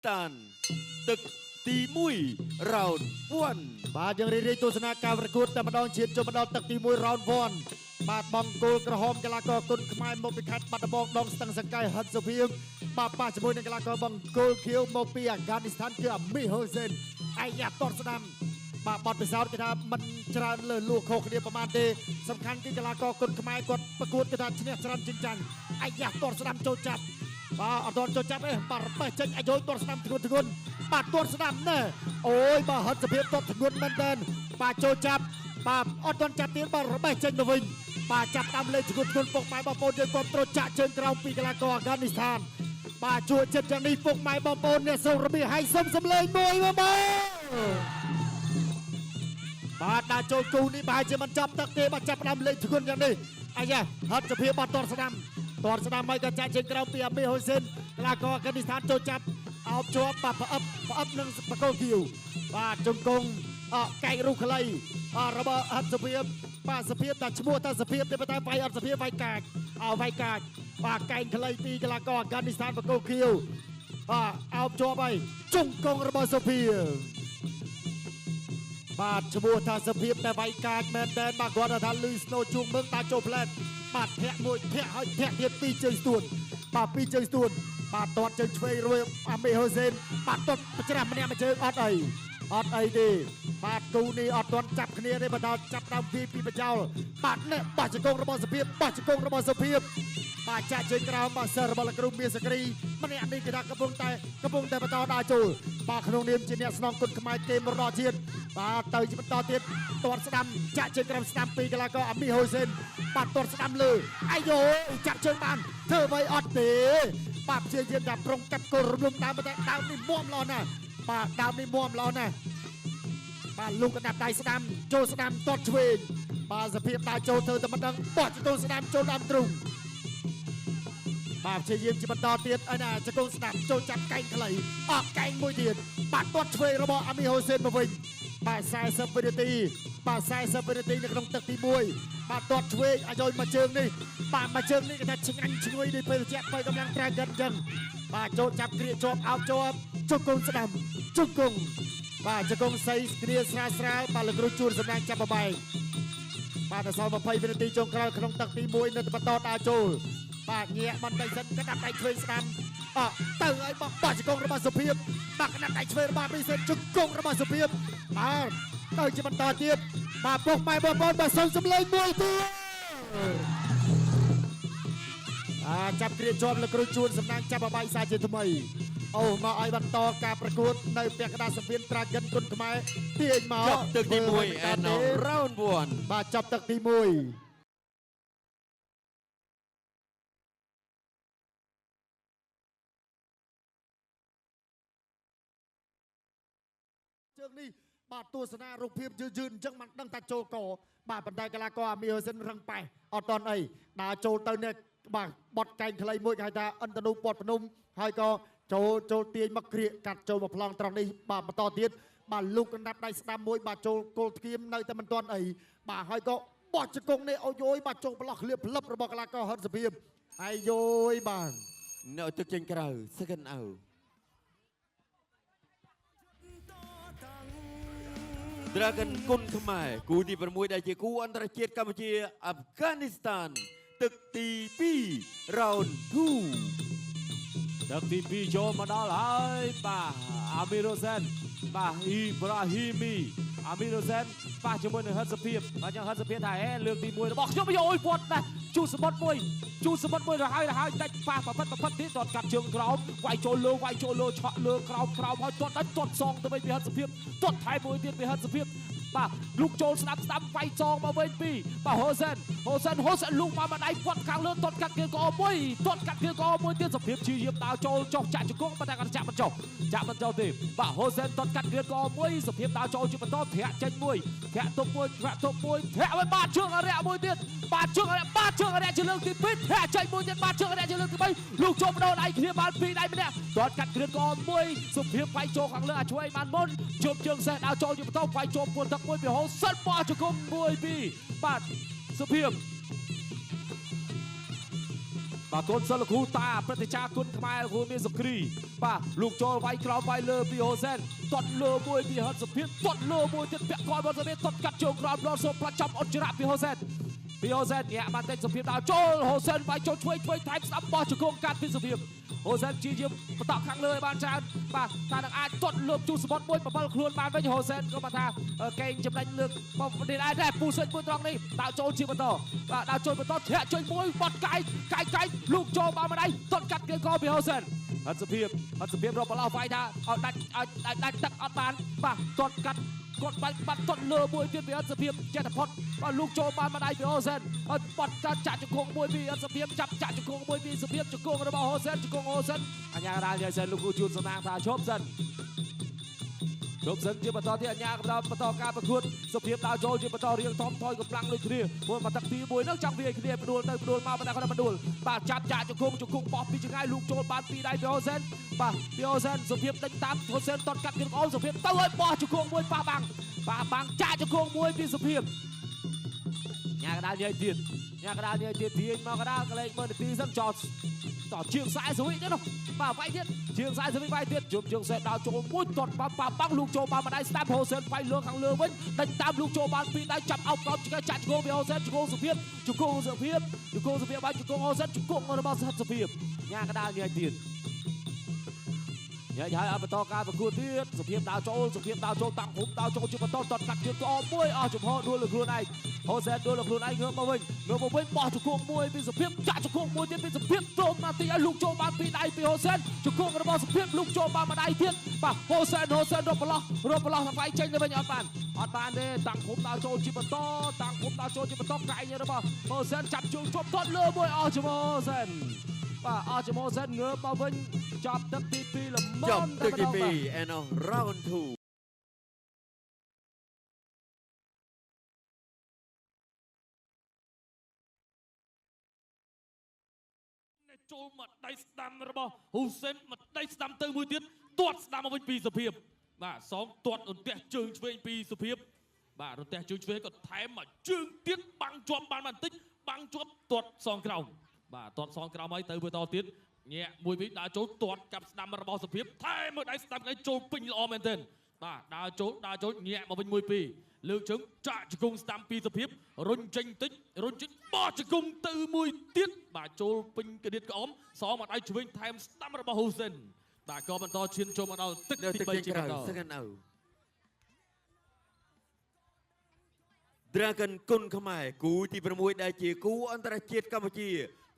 Afghanistan ទឹកទី1 round 1បាទយើងរីកទស្សនាការប្រកួតតែម្ដងជាតិចូលមកដល់ទឹកទី1 round 1បាទបងគោលក្រហមកីឡាករគុណខ្មែរមកពីខេត្តបាត់ដំបងដងស្ទឹងសង្កែហិតសុភីមបាទប៉ះជាមួយនឹងកីឡាករបងគោលខៀវមកពីអាហ្គានីស្ថានគឺអាមីហូសេនអាយ៉ាតតស្ដាំបាទបទពិសោធន៍គេថាមិនច្រើនលើលួខុសគ្នាប្រហែលទេសំខាន់គឺកីឡាករគុណខ្មែរគាត់ប្រកួតគេថាឈ្នះច្រើនជាងចាញ់អាយ៉ាតតស្ដាំចូលចាប់បាទអត់ទាន់ចូលចាប់ទេបាទរបេះចេញអាយុតតស្ដាំធ្ងន់បាទតតស្ដាំណែអូយបាទហិតសុភីមតតធ្ងន់មែនតើបាទចូលចាប់បាទអត់ទាន់ចាប់ទៀតបាទរបេះចេញទៅវិញបាទចាប់តាមលេខធ្ងន់ពុកម៉ែបងប្អូនយើងគ្រប់ត្រូវចាក់ជើងក្រោមពីកីឡាករអាហ្គានីស្ថានបាទជួយចិត្តយ៉ាងនេះពុកម៉ែបងប្អូនអ្នកសូមរបៀបឲ្យសុំសម្លេងមួយមកបាទដាក់ចូលគូនេះប្រហែលជាមិនចាប់ទឹកទេបាទចាប់តាមលេខធ្ងន់យ៉ាងនេះអាយ៉ាហិតសុភីបាទតតស្ដាំហើយក៏ចាក់ជើងក្រោមពីអាមីហ៊ូស៊ិនកីឡាករអាហ្គានីស្ថានចូលចាប់អោបជាប់បាទផ្អឹបនឹងបកគោគៀវបាទជង្គង់កែករូសខ្លីរបស់ហិតសុភីបាទសុភីតែឈ្មោះតែសុភីទេប៉ុន្តែវាយអត់សុភីវាយកាចវាយកាចបាទកែងខ្លីពីកីឡាករអាហ្គានីស្ថានបកគោគៀវបាទអោបជាប់ហើយជង្គង់របស់សុភីបាទឈ្មោះថាសុភីតែវាយកាចមែនតើបាទគាត់ថាលឺស្នូជួងមើងតាចូលផ្លែតបាទធាក់មួយធាក់ហើយធាក់ទៀតពីរជើងស្ទួនបាទពីរជើងស្ទួនបាទតតជើងឆ្វេងរួយអាមីហូសេនបាទតតច្រាស់ម្នាក់មួយជើងអត់អីទេបាទគូនេះអត់ទាន់ចាប់គ្នាទេបើដល់ចាប់ដើមពីបចោលបាទនេះបោះជង្គង់របស់សុភីបាទចាក់ជើងក្រោមបាទសិស្សរបស់លោកគ្រូមានសក្រីម្នាក់នេះគេថាកំពុងតែបន្តដើរចូលបាទក្នុងនាមជាអ្នកស្នងគុណខ្មែរគេមរណជាតិបាទទៅជាបន្តទៀតទាត់ស្ដាំចាក់ជើងក្រោមស្ដាំពីកីឡាករអាមីហូសេនបាទទាត់ស្ដាំលើអាយូចាក់ជើងបានធ្វើអ្វីអត់ទេបាទព្យាយាមតែប្រុងកាត់គល់រំលំដើមតែដើមនេះមាំល្អណាស់បាទដើមនេះមាំល្អណាស់បាទលោកកណ្ដាប់ដៃស្ដាំចូលស្ដាំទាត់ឆ្វេងបាទសភាពដើរចូលធ្វើតែមិនដឹងបោះជង្គង់ស្ដាំចូលដើមទ្រូងបាទព្យាយាមជាបន្តទៀតឯណាជង្គង់ស្ដាំចូលចាប់កែងខ្លីអត់កែងមួយទៀតបាទទាត់ឆ្វេងរបស់អាមីហូសេនមកវិញបាទ40វិនាទីបាទ40វិនាទីនៅក្នុងទឹកទី1បាទទាត់ឆ្វេងឲ្យមួយជើងនេះបាទមួយជើងនេះគេថាឆ្ងាញ់ឈ្ងុយនេះពេលជាបើកម្លាំងត្រែកិនអញ្ចឹងបាទចូលចាប់គ្រាជាប់អោបជាប់ជង្គង់ស្ដាំជង្គង់បាទជង្គង់សៃគ្រាស្រាលបាទលោកគ្រូជួនសម្ដែងចាប់បបែកបាទដល់សល់20វិនាទីចុងក្រោយក្នុងទឹកទី1នៅបន្តដើរចូលបាទញាក់បន្តិចសិនក្តាប់ដៃឆ្វេងស្ដាំទៅឲ្យបោះជង្គង់របស់សុភីមបាទក្តាប់ដៃឆ្វេងរបស់ពិសេសជង្គង់របស់សុភីមបាទទៅជាបន្តទៀតបាទពុកម៉ែបងប្អូនបាទសូមសម្លេងមួយទៀតចាប់គ្រាជាប់លោកគ្រូជួនសម្ដែងចាប់បបែកសាជាថ្មីអូមកឲ្យបន្តការប្រកួតនៅពាក់កណ្ដាលសង្វៀនត្រាកិនគុណខ្មែរទាញមកចាប់ទឹកទី1 and round 1បាទចាប់ទឹកទី1ជើងនេះបាទទស្សនារូបភាពយឺតអញ្ចឹងមិនដឹងថាចូលកបាទប៉ុន្តែកីឡាករអាមីហូសិនរឹងប៉ែអត់តន់អីដើរចូលទៅនេះបាទបត់កែងខ្លីមួយគេហៅថាអិនតនូពតភ្នំហើយក៏ចូលទាញមកគ្រាកកាត់ចូលមកប្លង់ត្រង់នេះបាទបន្តទៀតបាទលោកកណ្ដាប់ដៃស្ដាំមួយបាទចូលគល់ធ្គៀមនៅតែមិនទាន់អីបាទហើយក៏បោះជង្គង់នេះអូយបាទចុងប្លោះក្លៀបផ្លឹបរបស់កីឡាករហិតសុភីមអាយយបាទនៅទឹកចេញក្រៅ second out Dragon គុណខ្មែរគូទី6ដែលជាគូអន្តរជាតិកម្ពុជាអាហ្វហ្គានីស្ថានទឹកទី2 round 2ទឹកទី2ចូលមកដល់ហើយបាទអាមីរ៉ូសែនបាទអ៊ីប្រាហ៊ីមីអាមីរ៉ូសែនប៉ះជាមួយនឹងហិតសុភីមបាទយ៉ាងហិតសុភីមថាហេលើកទី1របស់ខ្ញុំយោអើយវត្តដែរជូសមុទ្រមួយទៅហើយដាច់ប៉ះប្រផិតទៀតទាត់កាត់ជើងក្រោមវាយចូលលើឆក់លើក្រោមហើយទាត់សងទៅវិញពីហិតសុភីមទាត់ថែមមួយទៀតពីហិតសុភីមបាទលូកចូលស្ដាប់វាយសងមកវិញពីបាទហូសេនលូកមកដៃគាត់ខាងលើទាត់កាត់គៀកមួយទៀតសុភីមជាយាមដើរចូលចុះចាក់ជង្គង់ប៉ុន្តែគាត់ចាក់មិនចុះទេបាទហូសេនទាត់កាត់គៀកមួយសុភីមដើរចូលជាបន្តធាក់ចេញមួយធាក់ទប់មួយធាក់ឲ្យបាទជើងអរិយមួយទៀតបាទជើងអរិយជាលើកទី2ធាក់ចេញមួយទៀតបាទជើងអរិយជាលើកទី3លូកចូលបដូរដៃគ្នាបាន2ដៃម្នាក់ទាត់កាត់គ្រឿនកមួយសុភីមវាយចូលខាងលើឆ្វេងបានមុនជប់ជើងសេះដើរចូលជាបន្តវាយចូលពួនទឹកមួយពីហូសិនបោះជង្គង់មួយពីបាទសុភីម បាទកូនសិលគ្រូតាព្រឹត្តិការណ៍គុណខ្មែរគ្រូមានសុគ្រីបាទលោកចូលវាយក្រោមវាយលើពីហូសែនទាត់លើមួយពីហិតសុភាពទាត់លើមួយទៀតពាក់កនបនសុភាពទាត់កាត់ជើងក្រោមដល់សូមផ្លាច់ចំអត់ច្រាក់ពីហូសែនញាក់បានតែសុភាពដល់ចូលហូសែនវាយចូលឆ្វេងថែមស្ដាប់បោះជង្គង់កាត់ពីសុភាពហូសែនជាបន្តខាងលើឲ្យបានច្រើនបាទថានឹងអាចទាត់លើជួសបត់មួយ7ខ្លួនបានវិញហូសែនក៏បានថាកេងចំណេញលើកនេះដែរពូសិចមួយត្រង់នេះដាក់ចូលជាបន្តបាទដាក់ចូលបន្តធាក់ជួយមួយបត់កាយលោកចូលបានម្ដាយទាត់កាត់គេក៏ពីហូសែនហិតសុភាពរកបឡោវាយថាឲ្យដាច់ទឹកអត់បានបាទទាត់កាត់គាត់បាត់ទាត់លើមួយទៀតពីហិតសុភាពចេះតែផុតបាទលោកចូលបានម្ដាយពីហូសែនអត់បត់ចាក់ជង្គង់មួយពីហិតសុភាពចាប់ចាក់ជង្គង់មួយពីសុភាពជង្គង់របស់ហូសែនអញ្ញារាយសែនលោកគ្រូជួនសំណាងថាឈប់សិនជាបន្តទៀតអញ្ញាបន្តការប្រកួតសុភាពដើរចូលជាបន្តរៀងធំថយកម្លាំងដូចគ្នាមួយមកទឹកទី1នោះចង់វាយគ្នាផ្ដួលមកបណ្ដាគាត់មិនដួលបាទចាប់ចាក់ជង្គង់បោះពីចង្អាយលោកចូលបានពីដៃពីហូសែនបាទពីហូសែនសុភាពដេញតាមហូសែនតតកាត់ពីអូនសុភាពទៅឲ្យបោះជង្គង់មួយប៉ះបាំងចាក់ជង្គង់មួយពីសុភាពញ៉ាកដាលនិយាយទៀតទាញមកកដាលកលេចមើលនាទីសិនចោលជាង40វិទេនោះបាទវាយទៀតជាង40វិវាយទៀតជុំជើងសេដល់ចូលមួយទាត់បាំងលោកចូលបានម្ដាយស្ដាប់ហូសែនវាយលើខាងលើវិញដេញតាមលោកចូលបានពីដៃចាប់អោបក្រោមចាក់ជង្គង់ពីហូសែនជង្គង់សុភាពបានជង្គង់ហូសែនជង្គង់របស់សុភាពញ៉ាកដាលនិយាយទៀតញ៉ាយហើយអបន្តការប្រកួតទៀតសុភាពដើរចូលតាំងព្រំដើរចូលជាបន្តទាត់កាត់ជើងក្អមមួយអស់ចំហដួលលើខ្លួនឯងហូសែនដួលលើខ្លួនឯងងើបមកវិញបោះជង្គង់មួយពីសុភាពចាក់ជង្គង់មួយទៀតពីសុភាពទ្រោមណាទីឲ្យលោកចូលបានពីដៃពីហូសែនជង្គង់របស់សុភាពលោកចូលបានម្ដាយទៀតបាទហូសែនរត់ប្រឡោះថាវាយចេញទៅវិញអត់បានទេតាំងព្រំដើរចូលជាបន្តកាយរបស់ហូសែនចាប់ជើងជាប់ទាត់លើមួយអស់ចំហហូសែនបាទអស់ចំហហូសែនងើបមកវិញចាប់ទឹកទី2ល្មម Jump ទឹកទី2 and round 2ចូលមកដៃស្ដាំរបស់ហ៊ូសេនមកដៃស្ដាំទៅមួយទៀតទាត់ស្ដាំមកវិញពីសុភាពបាទសងទាត់រន្ទះជើងឆ្វេងពីសុភាពបាទរន្ទះជើងឆ្វេងក៏ថែមមកជើងទៀតបាំងជាប់បានបន្តិចបាំងជាប់ទាត់សងក្រោមបាទទាត់សងក្រោមហើយទៅបន្តទៀតញាក់មួយវិញដើរចូលទាត់កាប់ស្ដាំរបស់សុភាពថែមមកដៃស្ដាំគេចូលពេញល្អមែនទែនបាទដើរចូលញាក់មកវិញមួយពីរលើកជើងចាក់ជង្គង់ស្ដាំពីសុភាពរុញចេញបោះជង្គង់ទៅមួយទៀតបាទចូលពេញកដៀតក្អមសងមកដៃឆ្វេងថែមស្ដាំរបស់ហ៊ូសេនបាទក៏បន្តឈានចូលមកដល់ទឹកទី3ជាបន្ត Dragon គុណខ្មែរគូទី6ដែលជាគូអន្តរជាតិកម្ពុជា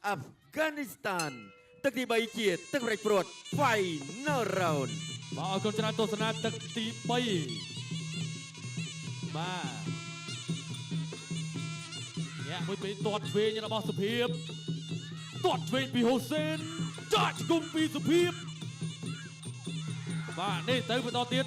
អាហ្វហ្គានីស្ថានទឹកទី3ជាទឹកប្រេចព្រាត់ Final Round បាទអរគុណច្រើនទស្សនាទឹកទី3បាទញាក់មួយពេលទាត់ឆ្វេងរបស់សុភាពទាត់ឆ្វេងពីហូសេនចាក់ជង្គង់ពីសុភាពបាទនេះទៅបន្តទៀត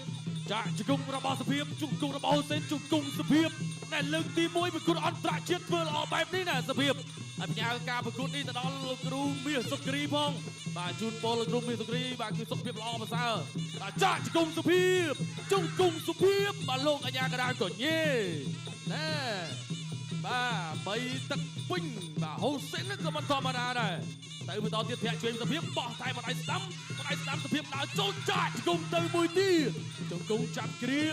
ចាក់ជង្គង់របស់សុភាពជង្គង់របស់ហូសេនជង្គង់សុភាពតែលើកទី1ប្រកួតអន្តរជាតិធ្វើល្អបែបនេះណាសុភាពហើយផ្ញើការប្រកួតនេះទៅដល់លោកគ្រូមាសសុគ្រីផងបាទជូនពរលោកគ្រូមាសសុគ្រីបាទគឺសុខភាពល្អប្រសើរបាទចាក់ជង្គង់សុភាពបាទលោកអាញាកដាលក៏ញេណែបាទ3ទឹកពេញបាទហូសេនក៏មិនធម្មតាដែរទៅបន្តទៀតធាក់ជួយសុភាពបោះតែម្ដាយស្ដាំសុភាពដើរចូលចាក់ជង្គង់ទៅមួយទៀតជង្គង់ចាប់គ្រា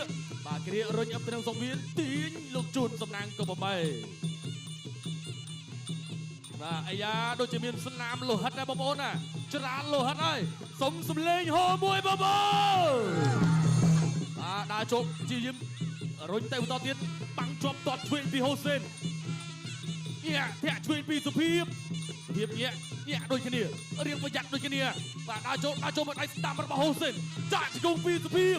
បាទគ្រារុញអឹបទៅនឹងសង្វៀនទាញលោកជូនសំណាងក៏ប្របែបាទអាយ៉ាដូចជាមានស្នាមលោហិតដែរបងប្អូនណាច្រានលោហិតហើយសុំសំលេងហោមួយបងប្អូនបាទដើរចូលជាយាមរុញទៅបន្តទៀតបាំងជាប់ទាត់ឆ្វេងពីហូសេនធាក់ឆ្វេងពីសុភាពញាក់ដូចគ្នារៀងប្រយ័ត្នដូចគ្នាបាទដើរចូលមកដៃស្ដាំរបស់ហូសេនចាក់ជង្គង់ពីសុភាព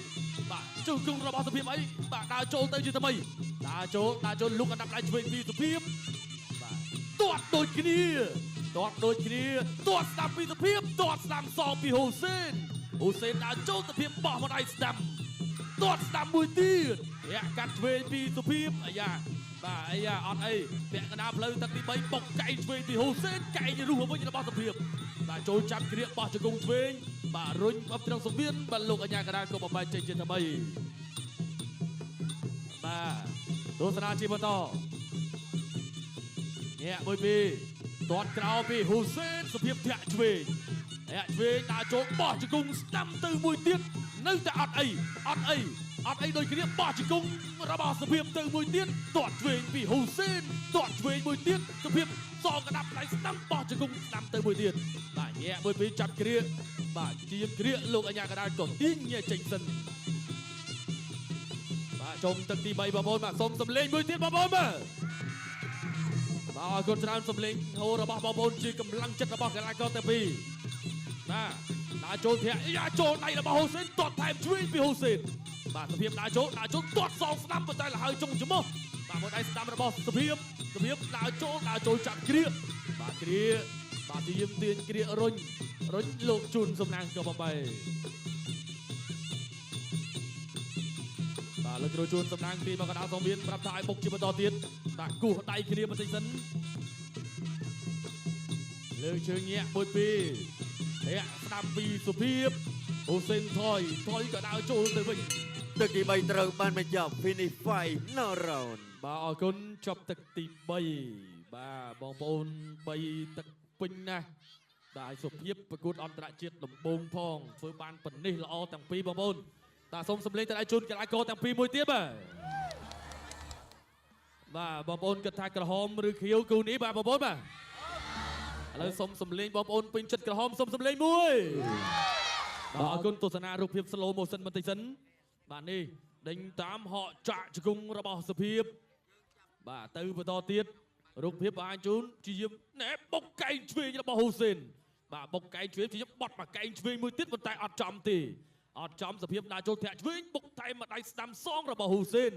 បាទជង្គង់របស់សុភាពអីបាទដើរចូលទៅជាថ្មីដើរចូលលុកអណ្ដាប់ដៃឆ្វេងពីសុភាពបាទទាត់ដូចគ្នាទាត់ស្ដាំពីសុភាពទាត់ស្ដាំសងពីហូសេនដើរចូលសុភាពបោះមកដៃស្ដាំទាត់ស្ដាំមួយទៀតញាក់កាត់ឆ្វេងពីសុភាពអាយ៉ាបាទអាយ៉ាអត់អីពាក់កណ្ដាលផ្លូវទឹកទី3បុកកែងឆ្វេងពីហូសេនកែងរស់វិញរបស់សុភាពបាទចូលចាប់គ្រាបោះជង្គង់ឆ្វេងបាទរុញអបត្រង់សង្វៀនបាទលោកអាញាកណ្ដាលក៏បបែកចេញជាថ្មីបាទទស្សនាជាបន្តញាក់មួយពី ទាត់ក្រោយពីហ៊ូសេនសភាពធាក់ឆ្វេងដាក់ចូលបោះជង្គង់ស្ដាំទៅមួយទៀតនៅតែអត់អីដូចគ្នាបោះជង្គង់របស់សភាពទៅមួយទៀតទាត់ឆ្វេងពីហ៊ូសេនទាត់ឆ្វេងមួយទៀតសភាពសងកដាប់ដៃស្ដាំបោះជង្គង់ស្ដាំទៅមួយទៀតបាទញាក់មួយពីរចាប់គ្រាបាទជាគ្រាលោកអញ្ញាកដាលក៏ទាញញាក់ចេញសិនបាទចុងទឹកទី3បងប្អូនបាទសូមសំលេងមួយទៀតបងប្អូនបាទអរគុណច្រើនសំលេងហូររបស់បងប្អូនជាកម្លាំងចិត្តរបស់កីឡាករទាំងពីរបាទដាក់ចូលធាក់ចូលដៃរបស់ហ៊ូសេនទាត់ថែមឆ្វេងពីហ៊ូសេនបាទសភាពដាក់ចូលទាត់សងស្ដាំប៉ុន្តែលហើយចុងច្រមុះបាទមួយដៃស្ដាំរបស់សភាពដាក់ចូលចាប់គ្រាបាទគ្រាបាទទាញគ្រារុញលោកជូនសំណាងក៏8បាទលោកគ្រូជួនសំណាងទីមកកណ្ដាលសងមានប្រាប់ថាឲ្យបុកជាបន្តទៀតបាទគោះដៃគ្នាបន្តិចសិនលើកជើងញាក់មួយពីរធាក់ស្ដាំពីសុភាពហ៊ូសេនថយក៏ដើរចូលទៅវិញទឹកទី3ត្រូវបានបញ្ចប់ finish final round បាទអរគុណចប់ទឹកទី3បាទបងប្អូន3ទឹកពេញណាស់បាទសុភាពប្រកួតអន្តរជាតិដំបូងផងធ្វើបានប៉ុណ្នេះល្អទាំងពីរបងប្អូនតាសូមសម្លេងទៅឲ្យជូនកីឡាករទាំងពីរមួយទៀតបាទបងប្អូនគិតថាក្រហមឬខៀវគូនេះបាទបងប្អូនបាទឥឡូវសូមសម្លេងបងប្អូនពេញចិត្តក្រហមសូមសម្លេងមួយបាទអរគុណទស្សនារូបភាព slow motion បន្តិចសិនបាទនេះដេញតាមហកចាក់ជង្គង់របស់សុភាពបាទទៅបន្តទៀតរូបភាពបានជូនជាយាមណែបុកកែងឆ្វេងរបស់ហ៊ូសេនបាទបុកកែងឆ្វេងជាយាមបត់មកកែងឆ្វេងមួយទៀតប៉ុន្តែអត់ចំទេអត់ចំសភាពដាក់ចូលធាក់ឆ្វេងបុកថែមមកដៃស្ដាំសងរបស់ហ៊ូសេន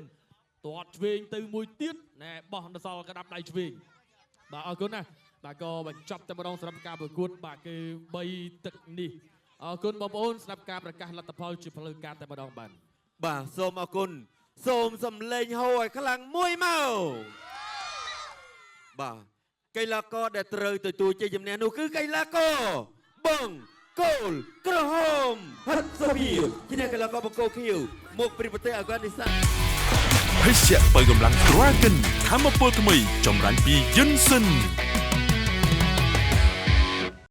ទាត់ឆ្វេងទៅមួយទៀតណែបោះដល់សល់កដាប់ដៃឆ្វេងបាទអរគុណណាបាទក៏បញ្ចប់តែម្ដងសម្រាប់ការប្រកួតបាទគឺ3ទឹកនេះអរគុណបងប្អូនស្ដាប់ការប្រកាសលទ្ធផលជាផ្លូវការតែម្ដងបាទសូមអរគុណសូមសំលេងហូរឲ្យខ្លាំងមួយមកបាទកីឡាករដែលត្រូវទទួលជ័យជំនះនោះគឺកីឡាករបឹងគោលក្រហមហិតសភាជាអ្នកកីឡាករបឹងគោលខៀវមកពីប្រទេសអាហ្វហ្គានីស្ថានភេសជ្ជៈបើកម្លាំង Dragon ថាមពលថ្មីចម្រាញ់ពី Yinsen